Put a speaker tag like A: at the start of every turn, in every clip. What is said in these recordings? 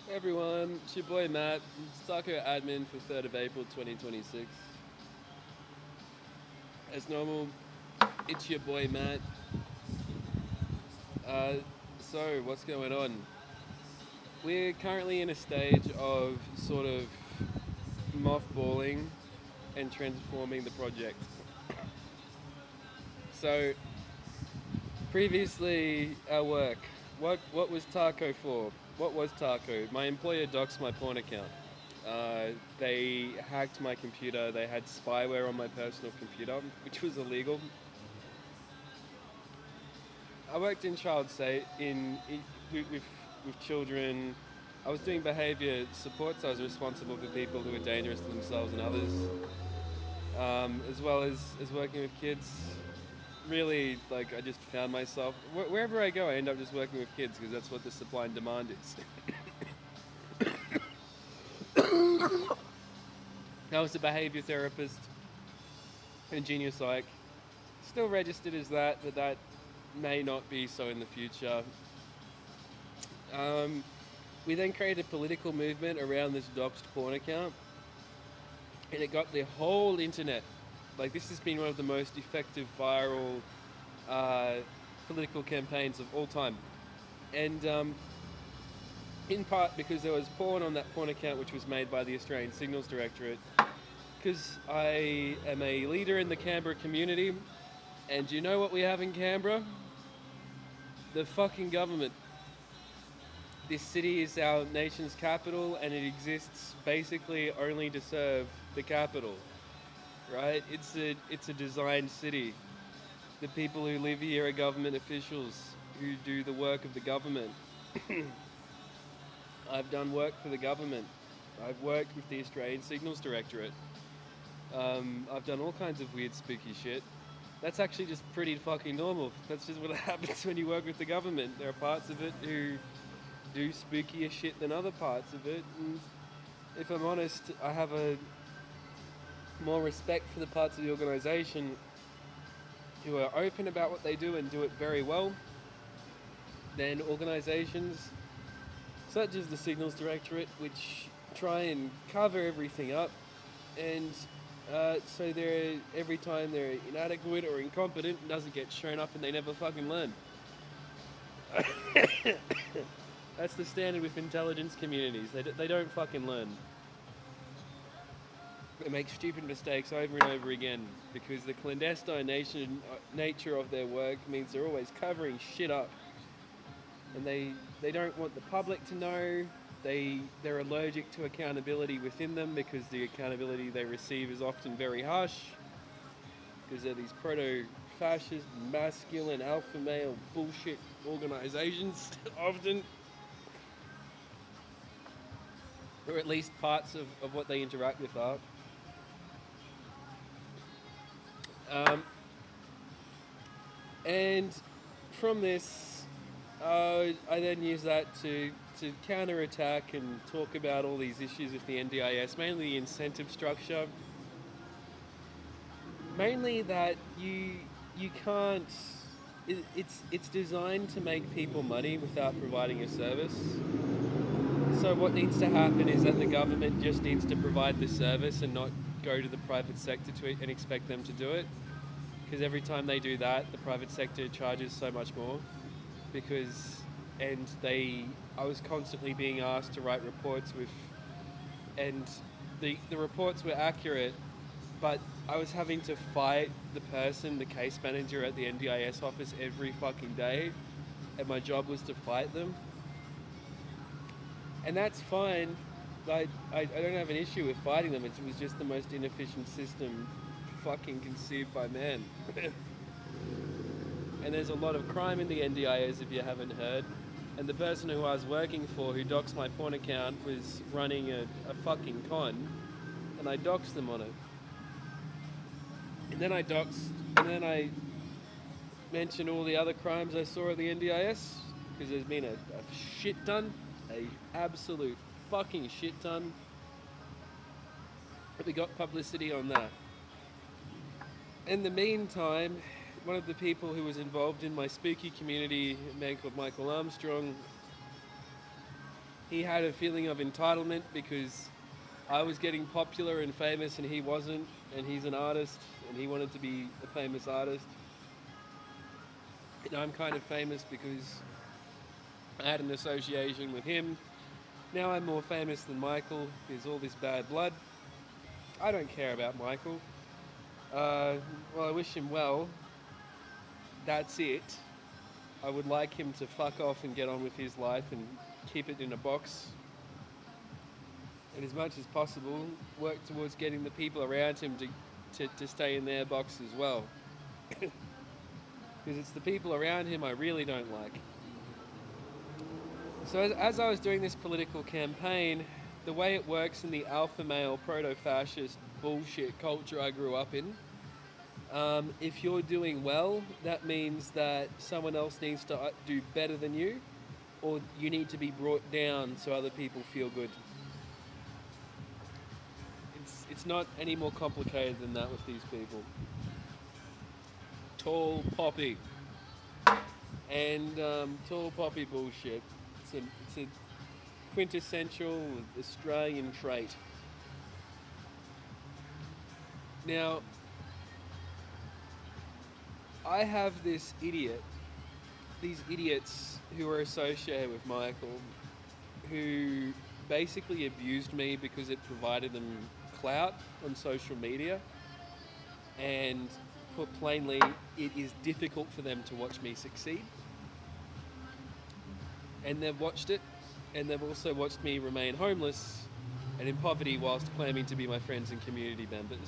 A: Hey everyone, it's your boy Matt, Tac0 admin for 3rd of April 2026. As normal, it's your boy Matt. Uh, so, what's going on? We're currently in a stage of sort of mothballing and transforming the project. So, previously at work, what was Taco for? What was Taco? My employer doxed my porn account. They hacked my computer. They had spyware on my personal computer, which was illegal. I worked in child say with children. I was doing behaviour support, so I was responsible for people who were dangerous to themselves and others, as well as working with kids. Really, like I just found myself wherever I go, I end up just working with kids because that's what the supply and demand is. I was a behaviour therapist in junior psych, still registered as that, but that may not be so in the future. Um, we then created a political movement around this doxed porn account, and it got the whole internet. Like, this has been one of the most effective viral uh, political campaigns of all time. And in part because there was porn on that porn account which was made by the Australian Signals Directorate. Because I am a leader in the Canberra community, and do you know what we have in Canberra? The fucking government. This city is our nation's capital, and it exists basically only to serve the capital, right? It's a designed city. The people who live here are government officials who do the work of the government. I've done work for the government. I've worked with the Australian Signals Directorate. I've done all kinds of weird, spooky shit. That's actually just pretty fucking normal. That's just what happens when you work with the government. There are parts of it who do spookier shit than other parts of it. And if I'm honest, I have a more respect for the parts of the organisation who are open about what they do and do it very well than organisations such as the Signals Directorate, which try and cover everything up. And so every time they're inadequate or incompetent, it doesn't get shown up and they never fucking learn. That's the standard with intelligence communities. They don't fucking learn. They make stupid mistakes over and over again because the clandestine nature of their work means they're always covering shit up. And they don't want the public to know. They're allergic to accountability within them because the accountability they receive is often very harsh because they're these proto-fascist, masculine, alpha male bullshit organisations often, or at least parts of what they interact with are. And from this, I then use that to counter-attack and talk about all these issues with the NDIS, mainly the incentive structure. Mainly that you can't. It's designed to make people money without providing a service. So what needs to happen is that the government just needs to provide the service and not go to the private sector and expect them to do it. Because every time they do that, the private sector charges so much more. Because I was constantly being asked to write reports with, and the reports were accurate, but I was having to fight the case manager at the NDIS office every fucking day, and my job was to fight them. And that's fine. I don't have an issue with fighting them. It was just the most inefficient system fucking conceived by man. And there's a lot of crime in the NDIS if you haven't heard. And the person who I was working for who doxed my porn account was running a fucking con, and I doxed them on it. And then I mentioned all the other crimes I saw at the NDIS, because there's been a shit ton, a absolute fucking shit ton. But we got publicity on that. In the meantime, one of the people who was involved in my spooky community, a man called Michael Armstrong, He had a feeling of entitlement because I was getting popular and famous and he wasn't, and he's an artist and he wanted to be a famous artist. And I'm kind of famous because I had an association with him. Now I'm more famous than Michael. There's all this bad blood. I don't care about Michael. Well, I wish him well. That's it. I would like him to fuck off and get on with his life and keep it in a box. And as much as possible, work towards getting the people around him to stay in their box as well. Because it's the people around him I really don't like. So as I was doing this political campaign, the way it works in the alpha male proto-fascist bullshit culture I grew up in, if you're doing well, that means that someone else needs to do better than you, or you need to be brought down so other people feel good. It's not any more complicated than that with these people. Tall poppy. And tall poppy bullshit. It's a quintessential Australian trait. Now, I have these idiots who are associated with Michael, who basically abused me because it provided them clout on social media, and put plainly, it is difficult for them to watch me succeed. And they've watched it, and they've also watched me remain homeless and in poverty whilst claiming to be my friends and community members.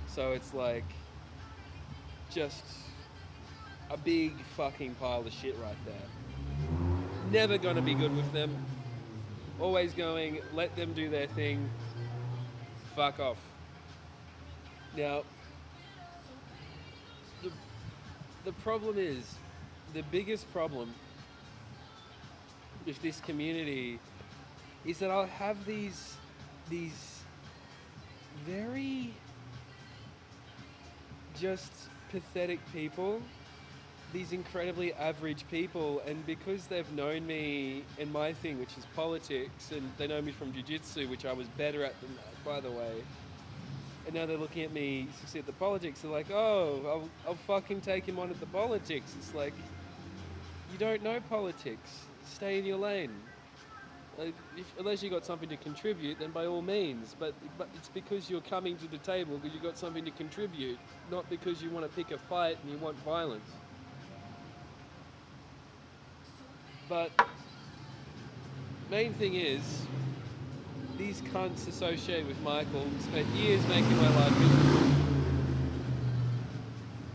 A: So it's like just a big fucking pile of shit right there. Never gonna be good with them. Always going, let them do their thing. Fuck off. Now, the problem is, the biggest problem with this community is that I'll have these very just pathetic people, these incredibly average people, and because they've known me in my thing, which is politics, and they know me from jiu-jitsu, which I was better at than that, by the way, and now they're looking at me succeed at the politics, they're like, oh, I'll fucking take him on at the politics. It's like, you don't know politics. Stay in your lane. Like, unless you got something to contribute, then by all means. But it's because you're coming to the table because you got something to contribute, not because you want to pick a fight and you want violence. But main thing is, these cunts associated with Michael spent years making my life miserable.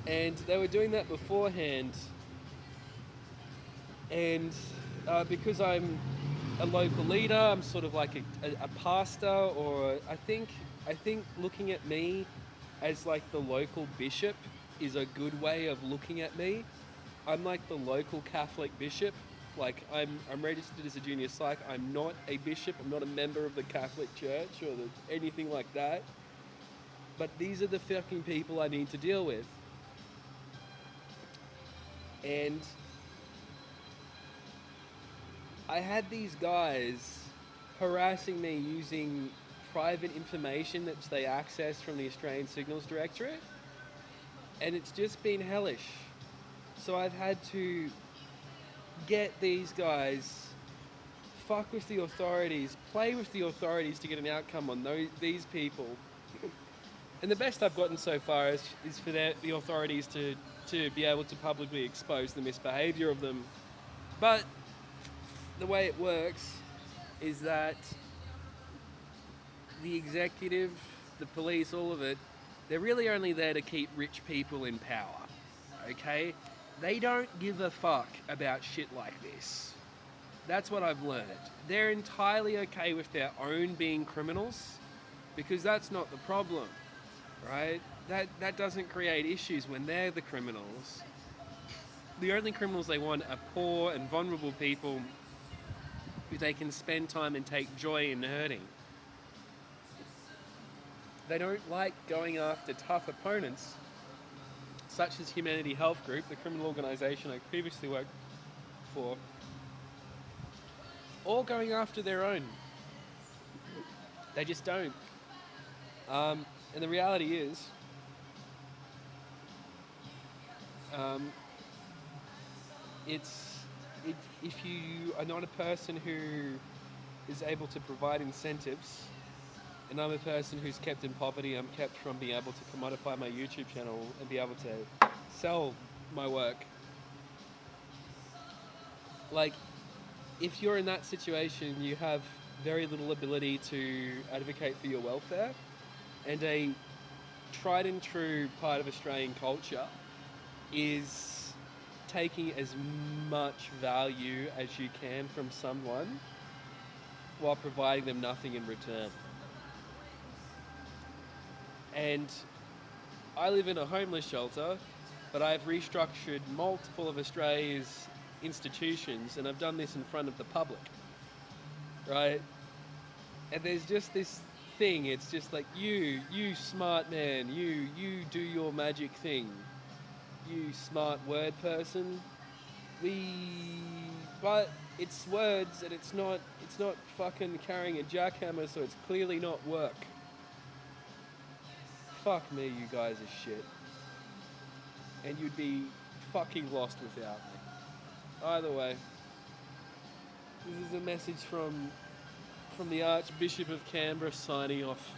A: And they were doing that beforehand. And because I'm a local leader, I'm sort of like a pastor, or I think looking at me as like the local bishop is a good way of looking at me. I'm like the local Catholic bishop. Like I'm registered as a junior psych. I'm not a bishop. I'm not a member of the Catholic Church or anything like that. But these are the fucking people I need to deal with. And I had these guys harassing me using private information that they accessed from the Australian Signals Directorate, and it's just been hellish. So I've had to get these guys, fuck with the authorities, play with the authorities to get an outcome on these people. And the best I've gotten so far is for the authorities to be able to publicly expose the misbehaviour of them. But the way it works is that the executive, the police, all of it, they're really only there to keep rich people in power, okay? They don't give a fuck about shit like this. That's what I've learned. They're entirely okay with their own being criminals, because that's not the problem, right? That doesn't create issues when they're the criminals. The only criminals they want are poor and vulnerable people who they can spend time and take joy in hurting. They don't like going after tough opponents, such as Humanity Health Group, the criminal organisation I previously worked for. or going after their own. They just don't. And the reality is, um, it's if you are not a person who is able to provide incentives, and I'm a person who's kept in poverty, I'm kept from being able to commodify my YouTube channel and be able to sell my work. Like, if you're in that situation, you have very little ability to advocate for your welfare, and a tried and true part of Australian culture is taking as much value as you can from someone while providing them nothing in return. And I live in a homeless shelter, but I've restructured multiple of Australia's institutions, and I've done this in front of the public, right? And there's just this thing. It's just like you smart man, you do your magic thing, you smart word person. We, but it's words, and it's not fucking carrying a jackhammer, so it's clearly not work. Fuck me, you guys are shit, and you'd be fucking lost without me. Either way, this is a message from the Archbishop of Canberra signing off.